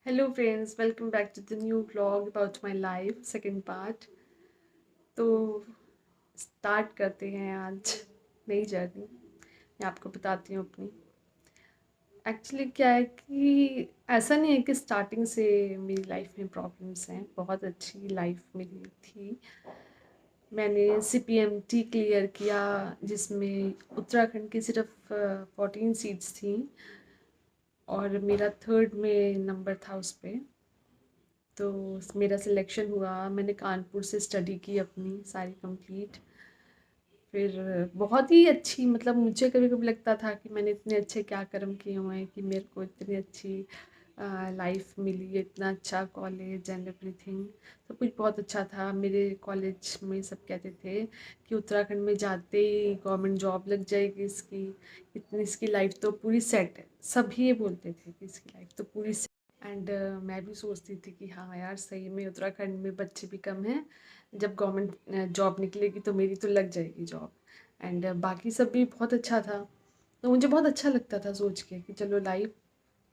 Hello friends, welcome back to the new vlog about my life, second part। तो start करते हैं आज नई जर्नी। मैं आपको बताती हूँ अपनी। एक्चुअली क्या है कि ऐसा नहीं है कि स्टार्टिंग से मेरी लाइफ में प्रॉब्लम्स हैं, बहुत अच्छी लाइफ मेरी थी। मैंने CPMT क्लियर किया जिसमें उत्तराखंड की सिर्फ 14 सीट्स थी और मेरा थर्ड में नंबर था उस पर। तो मेरा सिलेक्शन हुआ। मैंने कानपुर से स्टडी की अपनी सारी कंप्लीट। फिर बहुत ही अच्छी, मतलब मुझे कभी कभी लगता था कि मैंने इतने अच्छे क्या कर्म किए हुए हैं कि मेरे को इतनी अच्छी लाइफ मिली है, इतना अच्छा कॉलेज एंड एवरीथिंग। सब कुछ बहुत अच्छा था। मेरे कॉलेज में सब कहते थे कि उत्तराखंड में जाते ही गवर्नमेंट जॉब लग जाएगी इसकी, इतनी इसकी लाइफ तो पूरी सेट है। सभी ये बोलते थे कि इसकी लाइफ तो पूरी एंड मैं भी सोचती थी कि हाँ यार, सही में उत्तराखंड में बच्चे भी कम हैं, जब गवर्नमेंट जॉब निकलेगी तो मेरी तो लग जाएगी जॉब। एंड बाकी सब भी बहुत अच्छा था। तो मुझे बहुत अच्छा लगता था सोच के कि चलो लाइफ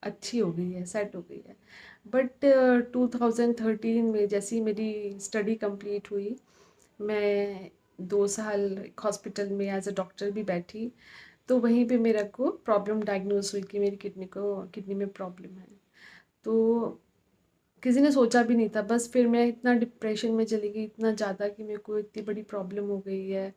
अच्छी हो गई है, सेट हो गई है। बट 2013 में जैसी मेरी स्टडी कंप्लीट हुई, मैं 2 साल एक हॉस्पिटल में एज अ डॉक्टर भी बैठी। तो वहीं पे मेरे को प्रॉब्लम डायग्नोज हुई कि मेरी किडनी में प्रॉब्लम है। तो किसी ने सोचा भी नहीं था। बस फिर मैं इतना डिप्रेशन में चली गई, इतना ज़्यादा, कि मेरे को इतनी बड़ी प्रॉब्लम हो गई है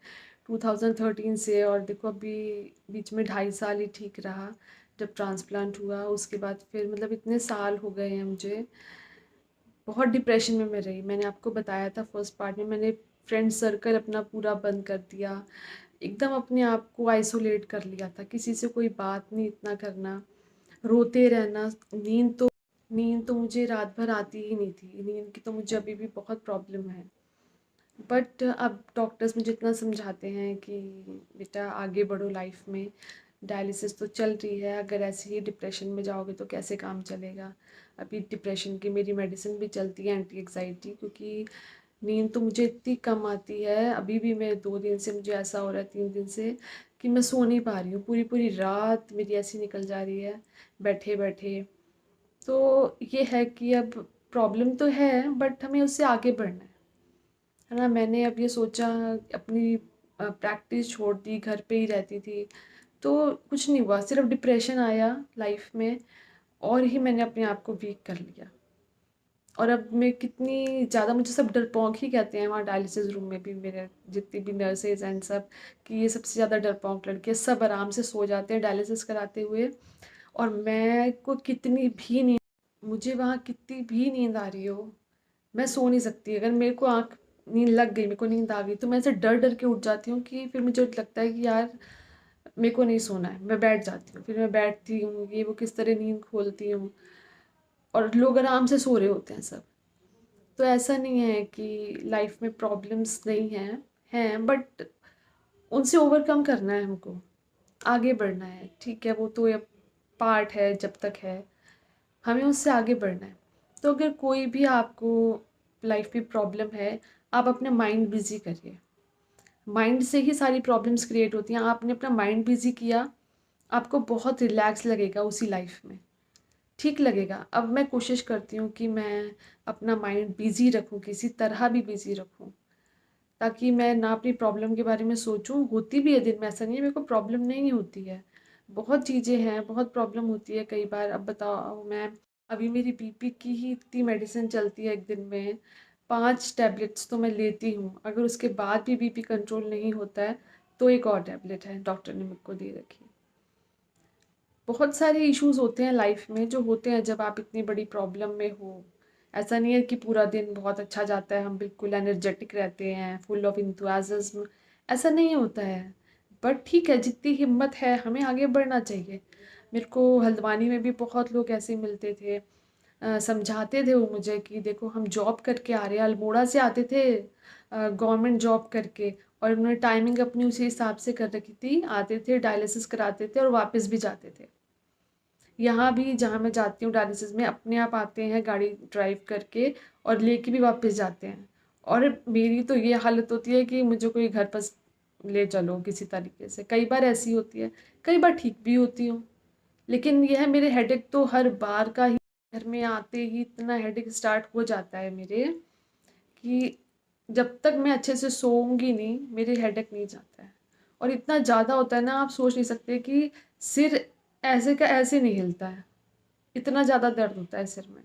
2013 से। और देखो अभी बीच में 2.5 साल ही ठीक रहा जब ट्रांसप्लांट हुआ। उसके बाद फिर मतलब इतने साल हो गए हैं मुझे। बहुत डिप्रेशन में मैं रही। मैंने आपको बताया था फर्स्ट पार्ट में, मैंने फ्रेंड सर्कल अपना पूरा बंद कर दिया, एकदम अपने आप को आइसोलेट कर लिया था, किसी से कोई बात नहीं इतना करना, रोते रहना। नींद तो मुझे रात भर आती ही नहीं थी। नींद की तो मुझे अभी भी बहुत प्रॉब्लम है। बट अब डॉक्टर्स मुझे इतना समझाते हैं कि बेटा आगे बढ़ो लाइफ में, डायलिसिस तो चल रही है, अगर ऐसे ही डिप्रेशन में जाओगे तो कैसे काम चलेगा। अभी डिप्रेशन की मेरी मेडिसिन भी चलती है, एंटी एग्जाइटी, क्योंकि नींद तो मुझे इतनी कम आती है। अभी भी मैं 2 दिन से, मुझे ऐसा हो रहा है 3 दिन से, कि मैं सो नहीं पा रही हूँ। पूरी पूरी रात मेरी ऐसी निकल जा रही है बैठे बैठे। तो ये है कि अब प्रॉब्लम तो है बट हमें उससे आगे बढ़ना है ना। मैंने अब ये सोचा, अपनी प्रैक्टिस छोड़ दी, घर पे ही रहती थी, तो कुछ नहीं हुआ, सिर्फ डिप्रेशन आया लाइफ में और ही मैंने अपने आप को वीक कर लिया। और अब मैं कितनी ज़्यादा, मुझे सब डरपोक ही कहते हैं वहाँ डायलिसिस रूम में भी, मेरे जितनी भी नर्सेज एंड सब, कि ये सबसे ज़्यादा डरपोक लड़की है। सब आराम से सो जाते हैं डायलिसिस कराते हुए, और मैं को कितनी भी नींद, मुझे वहाँ कितनी भी नींद आ रही हो, मैं सो नहीं सकती। अगर मेरे को नींद लग गई, मेरे को नींद आ गई, तो मैं ऐसे डर डर के उठ जाती हूँ कि फिर मुझे लगता है कि यार मेरे को नहीं सोना है, मैं बैठ जाती हूँ। फिर मैं बैठती हूँ, ये वो किस तरह नींद खोलती हूँ, और लोग आराम से सो रहे होते हैं सब। तो ऐसा नहीं है कि लाइफ में प्रॉब्लम्स नहीं हैं बट उनसे ओवरकम करना है हमको, आगे बढ़ना है। ठीक है, वो तो ये पार्ट है, जब तक है हमें उससे आगे बढ़ना है। तो अगर कोई भी आपको लाइफ में प्रॉब्लम है, आप अपना माइंड बिजी करिए। माइंड से ही सारी प्रॉब्लम्स क्रिएट होती हैं। आपने अपना माइंड बिजी किया, आपको बहुत रिलैक्स लगेगा उसी लाइफ में, ठीक लगेगा। अब मैं कोशिश करती हूँ कि मैं अपना माइंड बिजी रखूँ, किसी तरह भी बिजी रखूँ, ताकि मैं ना अपनी प्रॉब्लम के बारे में सोचूं। होती भी है दिन में, ऐसा नहीं है मेरे को प्रॉब्लम नहीं होती है, बहुत चीज़ें हैं, बहुत प्रॉब्लम होती है कई बार। अब बताओ, मैं अभी मेरी बीपी की ही इतनी मेडिसिन चलती है, एक दिन में 5 टैबलेट्स तो मैं लेती हूँ। अगर उसके बाद भी बीपी कंट्रोल नहीं होता है तो एक और टैबलेट है डॉक्टर ने मुझको दे रखी है। बहुत सारे इश्यूज होते हैं लाइफ में, जो होते हैं जब आप इतनी बड़ी प्रॉब्लम में हो। ऐसा नहीं है कि पूरा दिन बहुत अच्छा जाता है, हम बिल्कुल एनर्जेटिक रहते हैं, फुल ऑफ इंथुजियाज्म, ऐसा नहीं होता है। बट ठीक है, जितनी हिम्मत है हमें आगे बढ़ना चाहिए। मेरे को हल्द्वानी में भी बहुत लोग ऐसे मिलते थे, समझाते थे वो मुझे कि देखो हम जॉब करके आ रहे हैं, अल्मोड़ा से आते थे गवर्नमेंट जॉब करके, और उन्होंने टाइमिंग अपनी उसी हिसाब से कर रखी थी, आते थे डायलिसिस कराते थे और वापस भी जाते थे। यहाँ भी जहाँ मैं जाती हूँ डायलिसिस में, अपने आप आते हैं गाड़ी ड्राइव करके और लेके भी वापस जाते हैं। और मेरी तो ये हालत होती है कि मुझे कोई घर पर ले चलो किसी तरीके से। कई बार ऐसी होती है, कई बार ठीक भी होती हूँ, लेकिन यह है, मेरे हेडेक तो हर बार का ही घर में आते ही इतना हेडेक स्टार्ट हो जाता है मेरे कि जब तक मैं अच्छे से सोऊंगी नहीं मेरे हेडेक नहीं जाता है। और इतना ज़्यादा होता है ना, आप सोच नहीं सकते कि सिर ऐसे का ऐसे नहीं हिलता है, इतना ज़्यादा दर्द होता है सिर में।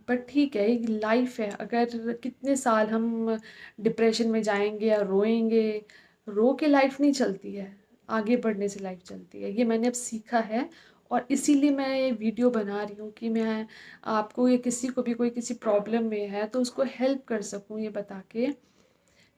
बट ठीक है, एक लाइफ है। अगर कितने साल हम डिप्रेशन में जाएंगे या रोएंगे, रो के लाइफ नहीं चलती है, आगे बढ़ने से लाइफ चलती है। ये मैंने अब सीखा है और इसीलिए मैं ये वीडियो बना रही हूँ कि मैं आपको, ये किसी को भी कोई किसी प्रॉब्लम में है तो उसको हेल्प कर सकूँ, ये बता के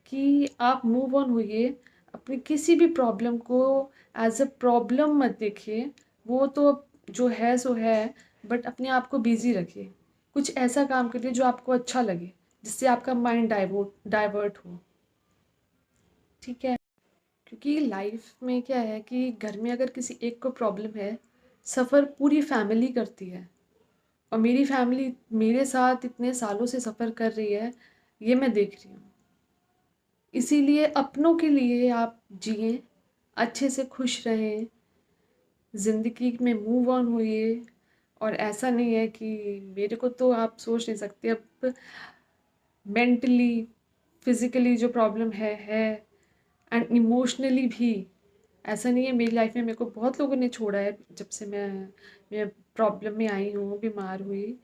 कि आप मूव ऑन होइए। अपनी किसी भी प्रॉब्लम को एज अ प्रॉब्लम मत देखिए, वो तो जो है सो है। बट अपने आप को बिजी रखिए, कुछ ऐसा काम करिए जो आपको अच्छा लगे, जिससे आपका माइंड डाइवर्ट हो। ठीक है, क्योंकि लाइफ में क्या है कि घर में अगर किसी एक को प्रॉब्लम है, सफ़र पूरी फैमिली करती है। और मेरी फैमिली मेरे साथ इतने सालों से सफ़र कर रही है, ये मैं देख रही हूँ। इसीलिए अपनों के लिए आप जिए, अच्छे से खुश रहें, ज़िंदगी में मूव ऑन होइए। और ऐसा नहीं है कि मेरे को तो आप सोच नहीं सकते, अब मेंटली फिज़िकली जो प्रॉब्लम है एंड इमोशनली भी। ऐसा नहीं है, मेरी लाइफ में मेरे को बहुत लोगों ने छोड़ा है जब से मैं प्रॉब्लम में आई हूँ, बीमार हुई।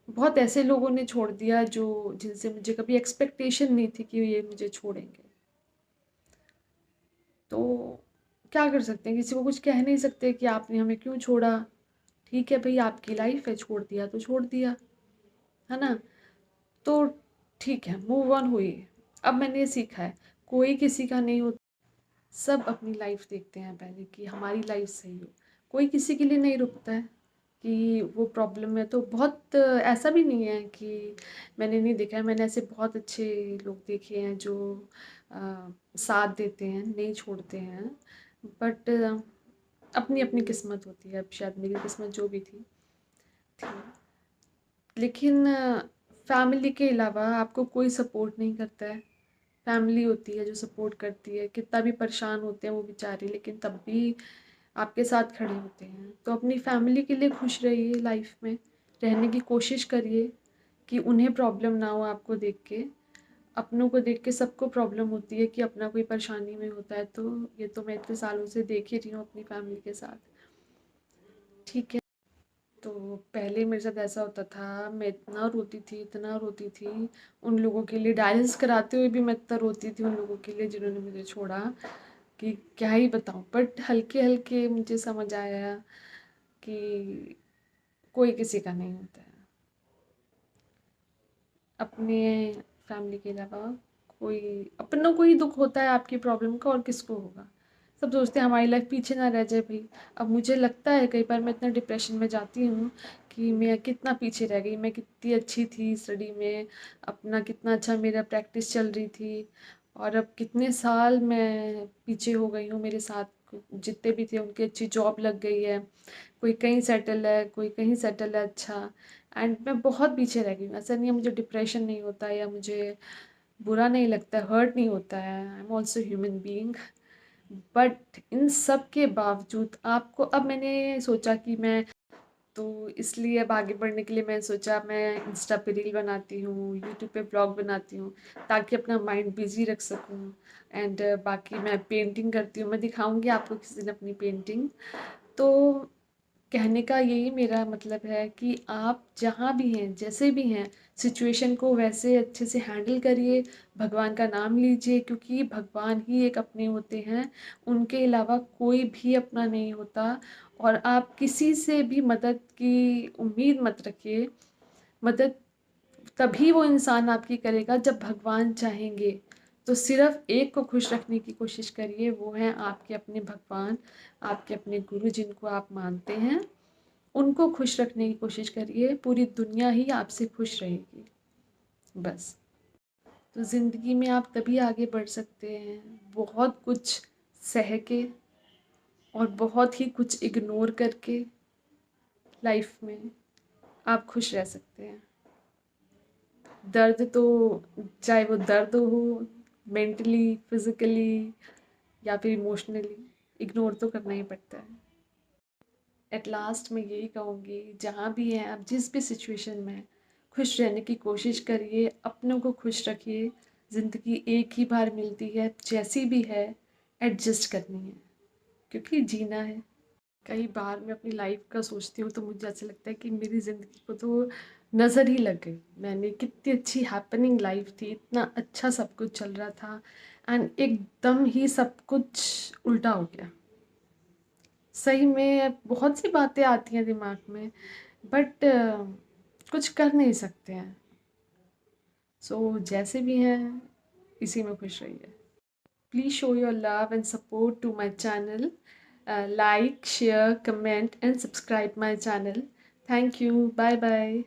बहुत ऐसे लोगों ने छोड़ दिया जो जिनसे मुझे कभी एक्सपेक्टेशन नहीं थी कि ये मुझे छोड़ेंगे। तो क्या कर सकते हैं, किसी को कुछ कह नहीं सकते कि आपने हमें क्यों छोड़ा। ठीक है भाई, आपकी लाइफ है, छोड़ दिया तो छोड़ दिया, है ना। तो ठीक है, मूव ऑन हुई। अब मैंने ये सीखा है, कोई किसी का नहीं होता। सब अपनी लाइफ देखते हैं पहले कि हमारी लाइफ सही हो। कोई किसी के लिए नहीं रुकता है कि वो प्रॉब्लम में। तो बहुत ऐसा भी नहीं है कि मैंने नहीं देखा है, मैंने ऐसे बहुत अच्छे लोग देखे हैं जो साथ देते हैं, नहीं छोड़ते हैं। बट अपनी अपनी किस्मत होती है, अब शायद मेरी किस्मत जो भी थी। लेकिन फैमिली के अलावा आपको कोई सपोर्ट नहीं करता है। फैमिली होती है जो सपोर्ट करती है, कितना भी परेशान होते हैं वो बेचारे, लेकिन तब भी आपके साथ खड़े होते हैं। तो अपनी फैमिली के लिए खुश रहिए, लाइफ में रहने की कोशिश करिए कि उन्हें प्रॉब्लम ना हो आपको देख के। अपनों को देख के सबको प्रॉब्लम होती है कि अपना कोई परेशानी में होता है। तो ये तो मैं इतने सालों से देख ही रही हूँ अपनी फैमिली के साथ। ठीक है, तो पहले मेरे साथ ऐसा होता था, मैं इतना रोती थी, इतना रोती थी उन लोगों के लिए। डायलिसिस कराते हुए भी मैं इतना रोती थी उन लोगों के लिए जिन्होंने मुझे छोड़ा कि क्या ही बताऊँ। बट हल्के हल्के मुझे समझ आया कि कोई किसी का नहीं होता है, अपने फैमिली के अलावा। कोई अपनों को ही दुख होता है आपकी प्रॉब्लम का, और किसको होगा। सब सोचते हैं हमारी लाइफ पीछे ना रह जाए भाई। अब मुझे लगता है कई बार मैं इतना डिप्रेशन में जाती हूँ कि मैं कितना पीछे रह गई, मैं कितनी अच्छी थी स्टडी में, अपना कितना अच्छा मेरा प्रैक्टिस चल रही थी, और अब कितने साल मैं पीछे हो गई हूँ। मेरे साथ जितने भी थे उनकी अच्छी जॉब लग गई है, कोई कहीं सेटल है, कोई कहीं सेटल है अच्छा। एंड मैं बहुत पीछे रह गई हूँ। ऐसा नहीं है मुझे डिप्रेशन नहीं होता या मुझे बुरा नहीं लगता, हर्ट नहीं होता है, I am also human being. But in सब के बावजूद आपको, अब मैंने सोचा कि मैं, तो इसलिए अब आगे बढ़ने के लिए मैंने सोचा मैं इंस्टा पे रील बनाती हूँ, यूट्यूब पे ब्लॉग बनाती हूँ, ताकि अपना माइंड बिजी रख सकूँ। एंड बाकी मैं पेंटिंग करती हूँ, मैं दिखाऊंगी आपको किसी दिन अपनी पेंटिंग। तो कहने का यही मेरा मतलब है कि आप जहाँ भी हैं, जैसे भी हैं, सिचुएशन को वैसे अच्छे से हैंडल करिए। भगवान का नाम लीजिए, क्योंकि भगवान ही एक अपने होते हैं, उनके अलावा कोई भी अपना नहीं होता। और आप किसी से भी मदद की उम्मीद मत रखिए। मदद तभी वो इंसान आपकी करेगा जब भगवान चाहेंगे। तो सिर्फ एक को खुश रखने की कोशिश करिए, वो हैं आपके अपने भगवान, आपके अपने गुरु जिनको आप मानते हैं। उनको खुश रखने की कोशिश करिए, पूरी दुनिया ही आपसे खुश रहेगी। बस। तो ज़िंदगी में आप तभी आगे बढ़ सकते हैं, बहुत कुछ सह के और बहुत ही कुछ इग्नोर करके। लाइफ में आप खुश रह सकते हैं। दर्द तो, चाहे वो दर्द हो मेंटली, फिजिकली या फिर इमोशनली, इग्नोर तो करना ही पड़ता है। एट लास्ट मैं यही कहूँगी, जहाँ भी हैं आप, जिस भी सिचुएशन में हैं, खुश रहने की कोशिश करिए, अपनों को खुश रखिए। ज़िंदगी एक ही बार मिलती है, जैसी भी है एडजस्ट करनी है, क्योंकि जीना है। कई बार मैं अपनी लाइफ का सोचती हूँ तो मुझे ऐसा लगता है कि मेरी ज़िंदगी को तो नज़र ही लग गई। मैंने कितनी अच्छी हैपनिंग लाइफ थी, इतना अच्छा सब कुछ चल रहा था, एंड एकदम ही सब कुछ उल्टा हो गया। सही में बहुत सी बातें आती हैं दिमाग में, बट कुछ कर नहीं सकते हैं। सो जैसे भी हैं, इसी में खुश रहिए। Please show your love and support to my channel. Like, share, comment and subscribe my channel. Thank you. Bye bye.